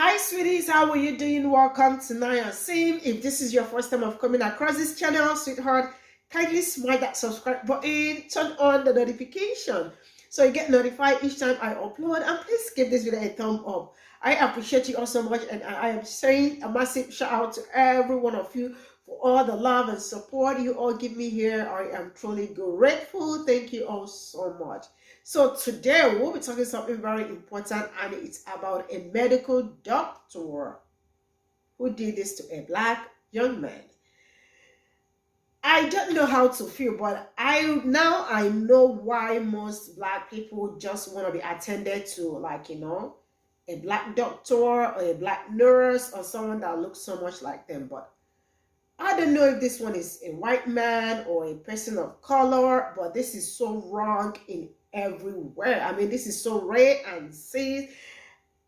Hi sweeties, how are you doing? Welcome to Naya Sim. If this is your first time of coming across this channel, sweetheart, kindly smash that subscribe button, turn on the notification so you get notified each time I upload, and please give this video a thumb up. I appreciate you all so much, and I am saying a massive shout out to every one of you for all the love and support you all give me here. I am truly grateful. Thank you all so much. So today we'll be talking something very important, and it's about a medical doctor who did this to a black young man. I don't know how to feel, but I know why most black people just want to be attended to, like, a black doctor or a black nurse or someone that looks so much like them. But I don't know if this one is a white man or a person of color, but this is so wrong in everywhere. I mean, this is so rare and sad.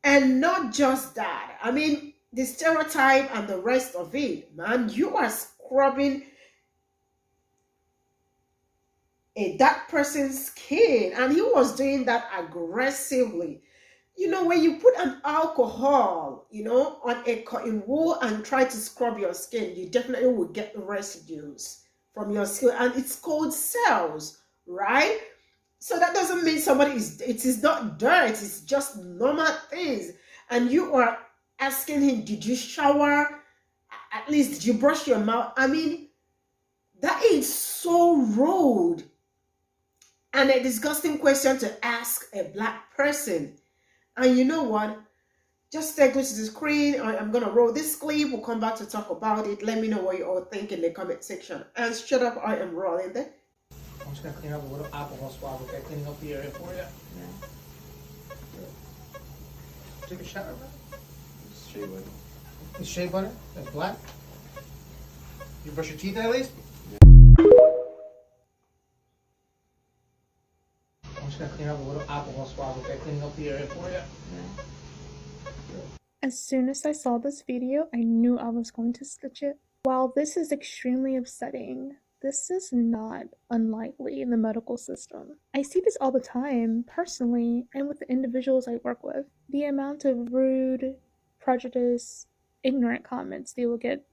And not just that. I mean, the stereotype and the rest of it, man, you are scrubbing a dark person's skin, and he was doing that aggressively. When you put an alcohol, on a cotton wool and try to scrub your skin, you definitely will get residues from your skin, and it's called cells, right? So that doesn't mean it is not dirt, it's just normal things. And you are asking him, did you shower? At least, did you brush your mouth? I mean, that is so rude and a disgusting question to ask a black person. And you know what? Just go to the screen. I'm going to roll this clip. We'll come back to talk about it. Let me know what you all think in the comment section. And straight up, I am rolling there. I'm just going to clean up a little alcohol swab, okay? Cleaning up the area for you. Yeah. Take a shower, bro. It's shea butter. It's shea butter? That's black? You brush your teeth at least? I'm just going to clean up a little alcohol swab, okay? Cleaning up the area for you. Yeah. As soon as I saw this video, I knew I was going to stitch it. While this is extremely upsetting, this is not unlikely in the medical system. I see this all the time, personally, and with the individuals I work with. The amount of rude, prejudice, ignorant comments they will get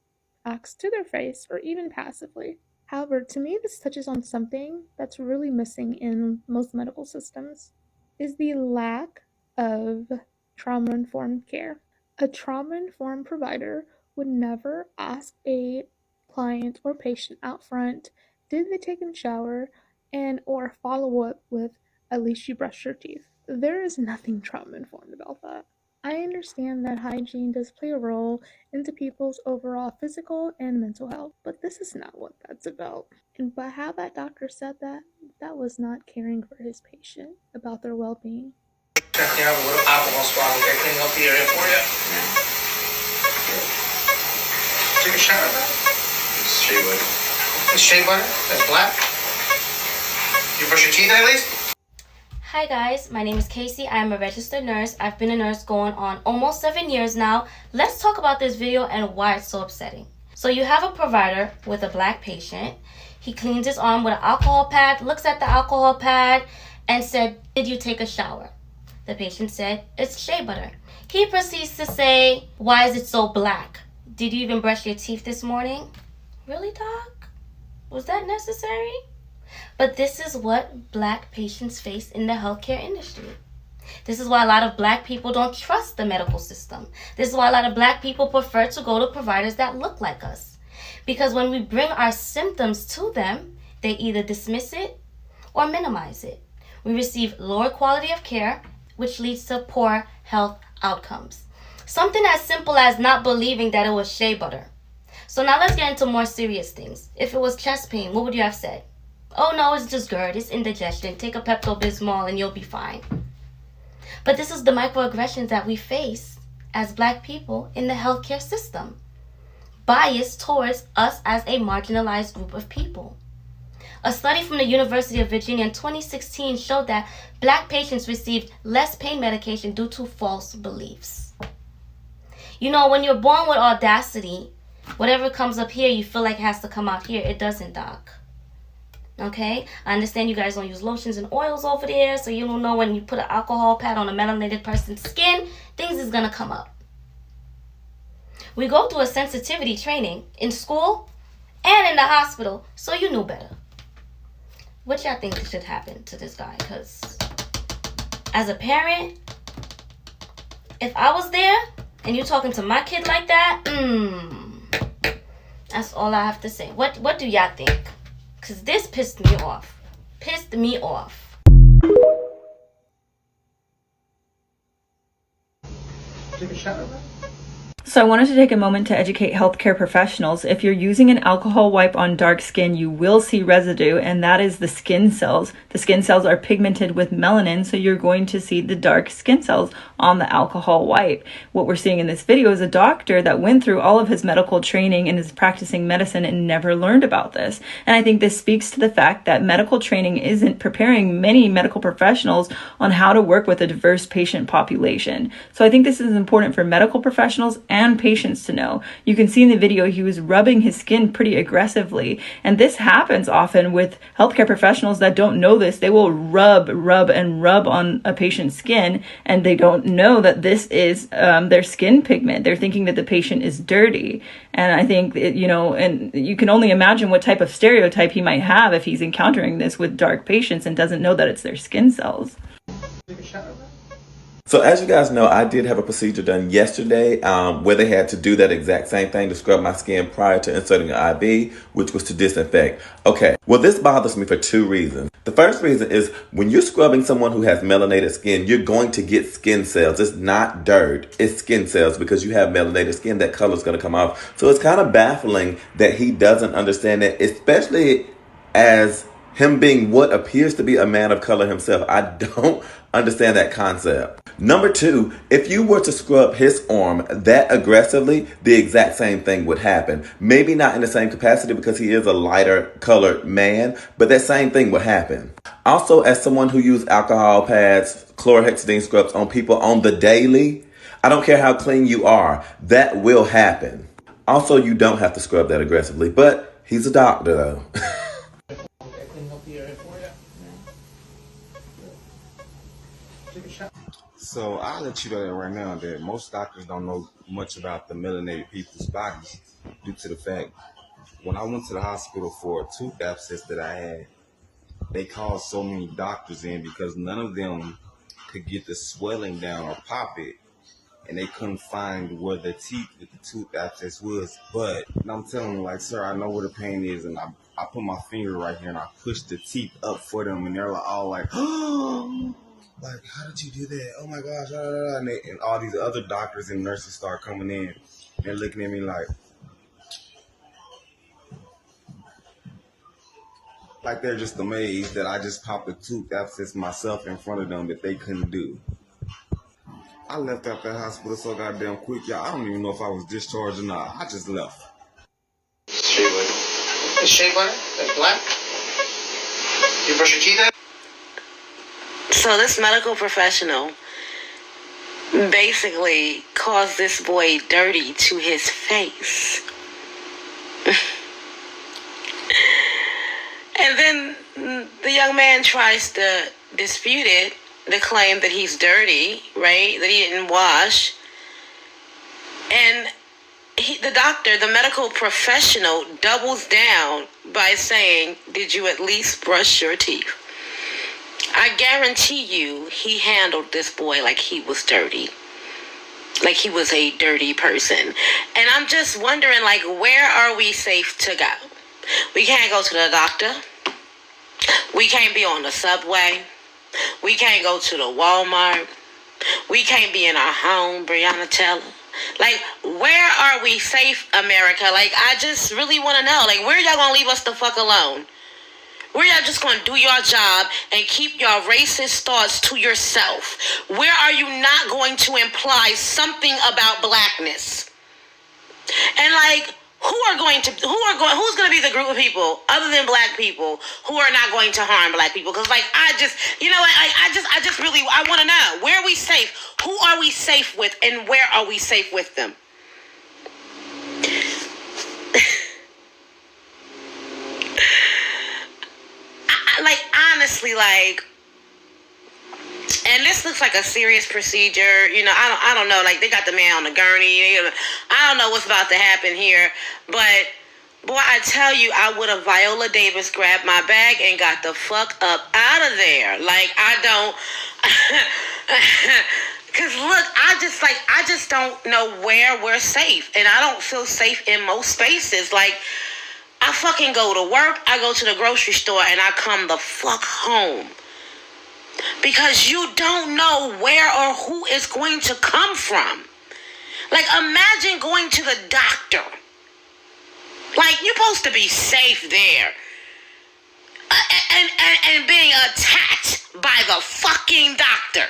asked to their face or even passively. However, to me, this touches on something that's really missing in most medical systems, is the lack of trauma-informed care. A trauma-informed provider would never ask a client or patient out front, did they take a shower, or follow up with, at least you brushed your teeth. There is nothing trauma-informed about that. I understand that hygiene does play a role into people's overall physical and mental health, but this is not what that's about. And by how that doctor said that, that was not caring for his patient about their well-being. Clean up a little alcohol swab, okay? Cleaning up the area for you. Yeah. Take a shower, bro. It's shea butter. It's shea butter? That's black? You brush your teeth at least? Hi guys, my name is Casey. I am a registered nurse. I've been a nurse going on almost 7 years now. Let's talk about this video and why it's so upsetting. So you have a provider with a black patient. He cleans his arm with an alcohol pad, looks at the alcohol pad, and said, did you take a shower? The patient said, it's shea butter. He proceeds to say, why is it so black? Did you even brush your teeth this morning? Really, doc? Was that necessary? But this is what black patients face in the healthcare industry. This is why a lot of black people don't trust the medical system. This is why a lot of black people prefer to go to providers that look like us. Because when we bring our symptoms to them, they either dismiss it or minimize it. We receive lower quality of care, which leads to poor health outcomes. Something as simple as not believing that it was shea butter. So now let's get into more serious things. If it was chest pain, what would you have said? Oh no, it's just GERD, it's indigestion. Take a Pe0ple and you'll be fine. But this is the microaggressions that we face as black people in the healthcare system. Bias towards us as a marginalized group of people. A study from the University of Virginia in 2016 showed that black patients received less pain medication due to false beliefs. When you're born with audacity, whatever comes up here, you feel like it has to come out here. It doesn't, doc. Okay, I understand you guys don't use lotions and oils over there, so you don't know when you put an alcohol pad on a melanated person's skin, things is gonna come up. We go through a sensitivity training in school and in the hospital, so you knew better. What y'all think should happen to this guy? Because as a parent, if I was there and you talking to my kid like that, that's all I have to say. What do y'all think? Because this pissed me off. Pissed me off. Take a shot of that? So I wanted to take a moment to educate healthcare professionals. If you're using an alcohol wipe on dark skin, you will see residue, and that is the skin cells. The skin cells are pigmented with melanin, so you're going to see the dark skin cells on the alcohol wipe. What we're seeing in this video is a doctor that went through all of his medical training and is practicing medicine and never learned about this. And I think this speaks to the fact that medical training isn't preparing many medical professionals on how to work with a diverse patient population. So I think this is important for medical professionals and patients to know. You can see in the video he was rubbing his skin pretty aggressively, and this happens often with healthcare professionals that don't know this. They will rub on a patient's skin, and they don't know that this is their skin pigment. They're thinking that the patient is dirty, and I think and you can only imagine what type of stereotype he might have if he's encountering this with dark patients and doesn't know that it's their skin cells. Take a shot of that? So as you guys know, I did have a procedure done yesterday where they had to do that exact same thing to scrub my skin prior to inserting an IV, which was to disinfect. Okay, well, this bothers me for two reasons. The first reason is when you're scrubbing someone who has melanated skin, you're going to get skin cells. It's not dirt, it's skin cells because you have melanated skin. That color's going to come off. So it's kind of baffling that he doesn't understand that, especially as him being what appears to be a man of color himself. I don't understand that concept. Number two, if you were to scrub his arm that aggressively, the exact same thing would happen. Maybe not in the same capacity because he is a lighter colored man, but that same thing would happen. Also, as someone who uses alcohol pads, chlorhexidine scrubs on people on the daily, I don't care how clean you are, that will happen. Also, you don't have to scrub that aggressively, but he's a doctor though. Clean up the area for you. Take a shot. So I'll let you know that right now that most doctors don't know much about the melanated people's bodies due to the fact when I went to the hospital for a tooth abscess that I had, they called so many doctors in because none of them could get the swelling down or pop it, and they couldn't find where the teeth with the tooth abscess was. But I'm telling them, like, sir, I know where the pain is, and I put my finger right here and I pushed the teeth up for them, and they're all like, oh. Like, how did you do that? Oh my gosh, and all these other doctors and nurses start coming in. They're looking at me like they're just amazed that I just popped a tooth abscess myself in front of them that they couldn't do. I left out that hospital so goddamn quick, y'all. I don't even know if I was discharged or not. I just left. Shea butter. Is shea butter? That's black? You brush your teeth? So this medical professional basically caused this boy dirty to his face. And then the young man tries to dispute it, the claim that he's dirty, right? That he didn't wash. And the doctor, the medical professional, doubles down by saying, did you at least brush your teeth? I guarantee you he handled this boy like he was dirty. Like he was a dirty person. And I'm just wondering, like, where are we safe to go? We can't go to the doctor. We can't be on the subway. We can't go to the Walmart. We can't be in our home, Breonna Taylor. Like, where are we safe, America? Like, I just really want to know, like, where y'all gonna leave us the fuck alone? Where y'all just gonna do your job and keep your racist thoughts to yourself? Where are you not going to imply something about blackness? And like, who's gonna be the group of people other than black people who are not going to harm black people? Because like, I just really want to know, where are we safe? Who are we safe with, and where are we safe with them? Like, honestly, like, And this looks like a serious procedure. You know, I don't know. Like, they got the man on the gurney. I don't know what's about to happen here. But, boy, I tell you, I would have Viola Davis grabbed my bag and got the fuck up out of there. Like, I don't... Because, look, I just don't know where we're safe. And I don't feel safe in most spaces. Like, I fucking go to work, I go to the grocery store, and I come the fuck home. Because you don't know where or who is going to come from. Like, imagine going to the doctor. Like, you're supposed to be safe there. And being attacked by the fucking doctor.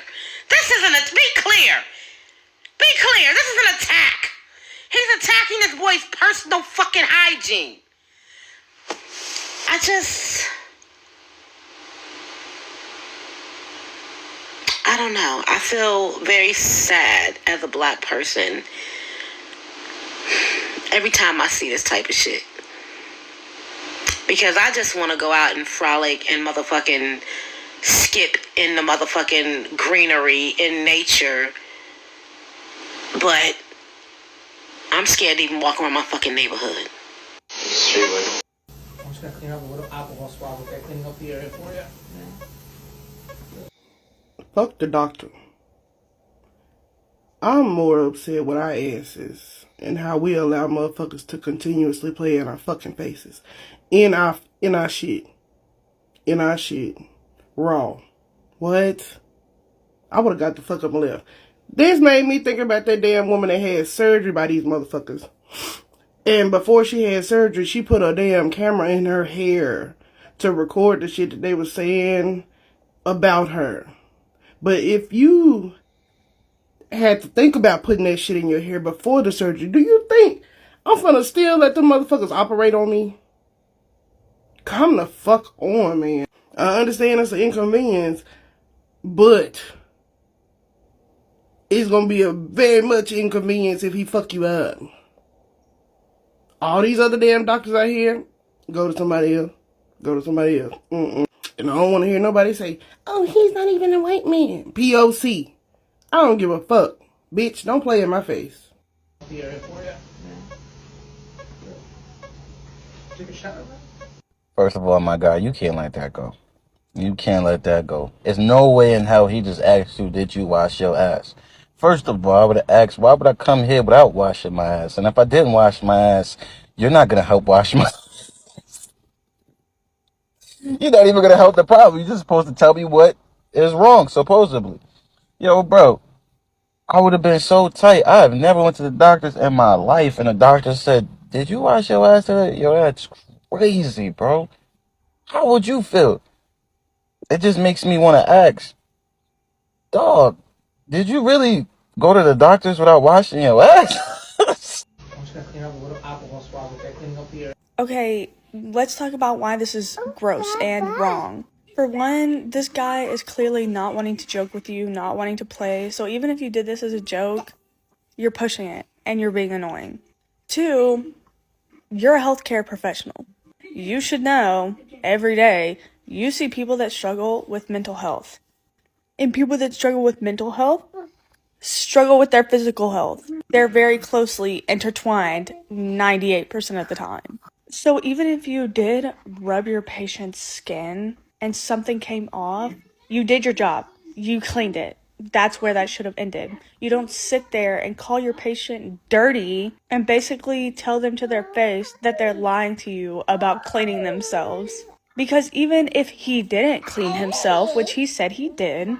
This isn't a... Be clear. Be clear. This is an attack. He's attacking this boy's personal fucking hygiene. I don't know. I feel very sad as a black person every time I see this type of shit. Because I just want to go out and frolic and motherfucking skip in the motherfucking greenery in nature. But I'm scared to even walk around my fucking neighborhood. I'm just gonna clean up a little alcohol swab, okay? Cleaning up the area for you. Fuck the doctor. I'm more upset with our asses and how we allow motherfuckers to continuously play in our fucking faces. In our shit. In our shit. Raw. What? I would've got the fuck up and left. This made me think about that damn woman that had surgery by these motherfuckers. And before she had surgery, she put a damn camera in her hair to record the shit that they were saying about her. But if you had to think about putting that shit in your hair before the surgery, do you think I'm gonna still let them motherfuckers operate on me? Come the fuck on, man. I understand it's an inconvenience, but it's gonna be a very much inconvenience if he fuck you up. All these other damn doctors out here, go to somebody else. Go to somebody else. And I don't want to hear nobody say, oh, he's not even a white man. POC. I don't give a fuck. Bitch, don't play in my face. The area for you. Take a shot of that. First of all, my guy, you can't let that go. You can't let that go. There's no way in hell he just asked you, did you wash your ass? First of all, I would have asked, why would I come here without washing my ass? And if I didn't wash my ass, you're not going to help wash my ass. You're not even going to help the problem. You're just supposed to tell me what is wrong, supposedly. Yo, bro, I would have been so tight. I have never went to the doctors in my life, and the doctor said, did you wash your ass today? Yo, that's crazy, bro. How would you feel? It just makes me want to ask, dog, did you really go to the doctors without washing your ass? I'm just gonna clean up a little alcohol swab, okay? Cleaning up the area. Okay, let's talk about why this is gross and wrong. For one, this guy is clearly not wanting to joke with you, not wanting to play, so even if you did this as a joke, you're pushing it and you're being annoying. Two, you're a healthcare professional. You should know every day you see people that struggle with mental health. And people that struggle with mental health struggle with their physical health. They're very closely intertwined 98% of the time. So even if you did rub your patient's skin and something came off, you did your job. You cleaned it. That's where that should have ended. You don't sit there and call your patient dirty and basically tell them to their face that they're lying to you about cleaning themselves. Because even if he didn't clean himself, which he said he did,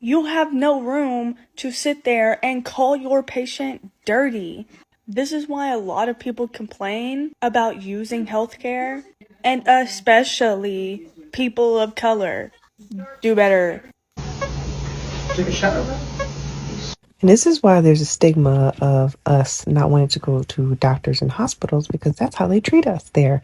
you have no room to sit there and call your patient dirty. This is why a lot of people complain about using healthcare, and especially people of color. Do better. Take a shot of that. And this is why there's a stigma of us not wanting to go to doctors and hospitals, because that's how they treat us there.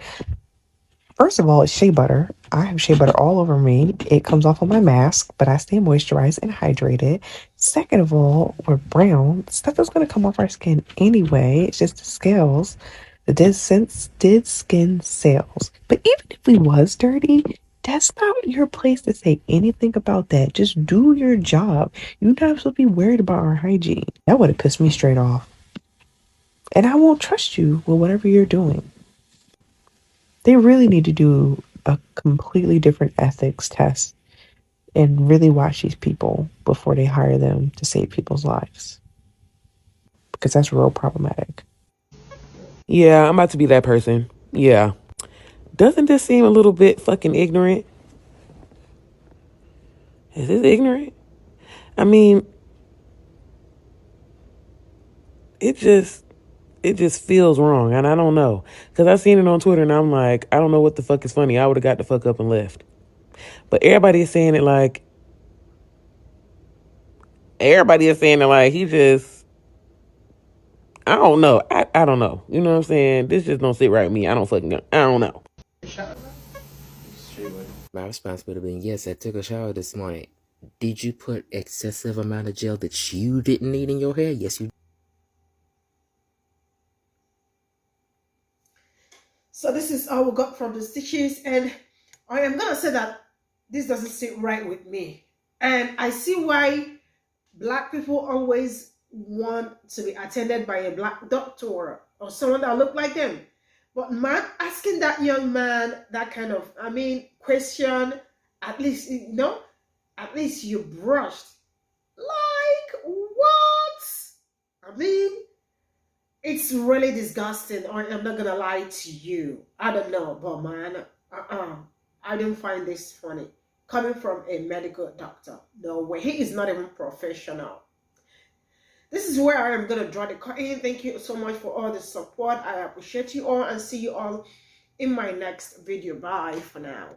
First of all, it's shea butter. I have shea butter all over me. It comes off of my mask, but I stay moisturized and hydrated. Second of all, we're brown. Stuff is going to come off our skin anyway. It's just the scales, the dead skin cells. But even if we was dirty, That's not your place to say anything about that. Just do your job. You're not supposed to be worried about our hygiene. That would have pissed me straight off. And I won't trust you with whatever you're doing. They really need to do a completely different ethics test and really watch these people before they hire them to save people's lives. Because that's real problematic. Yeah, I'm about to be that person. Yeah. Doesn't this seem a little bit fucking ignorant? Is this ignorant? I mean, it just feels wrong, and I don't know. Because I seen it on Twitter, and I'm like, I don't know what the fuck is funny. I would have got the fuck up and left. But everybody is saying it like he just, I don't know. I don't know. You know what I'm saying? This just don't sit right with me. I don't know. My response would have been, yes, I took a shower this morning. Did you put excessive amount of gel that you didn't need in your hair? Yes, you did. So this is all we got from the stitches, and I am gonna say that this doesn't sit right with me. And I see why black people always want to be attended by a black doctor or someone that look like them. But man, asking that young man that kind of, question, at least, at least you brushed. Like, what? It's really disgusting. I'm not gonna lie to you. I don't know, but man, I don't find this funny. Coming from a medical doctor. No way. He is not even professional. This is where I am going to draw the curtain. Thank you so much for all the support. I appreciate you all and see you all in my next video. Bye for now.